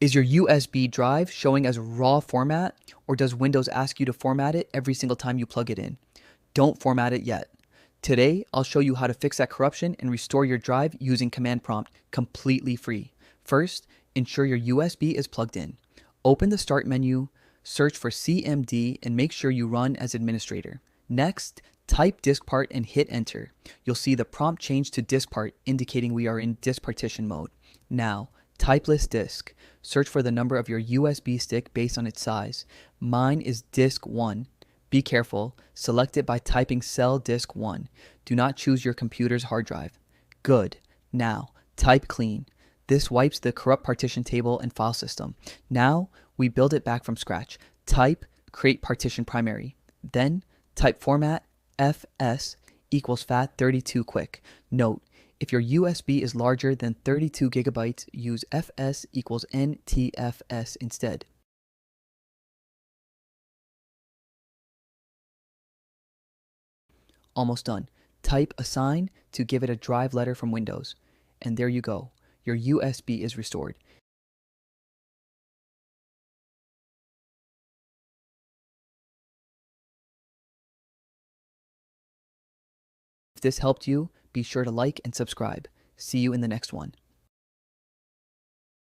Is your USB drive showing as raw format, or does Windows ask you to format it every single time you plug it in? Don't format it yet. Today, I'll show you how to fix that corruption and restore your drive using Command Prompt completely free. First, ensure your USB is plugged in. Open the Start menu, search for CMD, and make sure you run as administrator. Next, type diskpart and hit enter. You'll see the prompt change to diskpart, indicating we are in disk partition mode. Now, type list disk. Search for the number of your USB stick based on its size. Mine is disk 1. Be careful, select it by typing cell disk 1. Do not choose your computer's hard drive. Good. Now, type clean. This wipes the corrupt partition table and file system. Now, we build it back from scratch. Type create partition primary. Then, type format FS equals FAT32 quick. Note, if your USB is larger than 32 gigabytes, use FS equals NTFS instead. Almost done. Type assign to give it a drive letter from Windows. And there you go. Your USB is restored. If this helped you, be sure to like and subscribe. See you in the next one.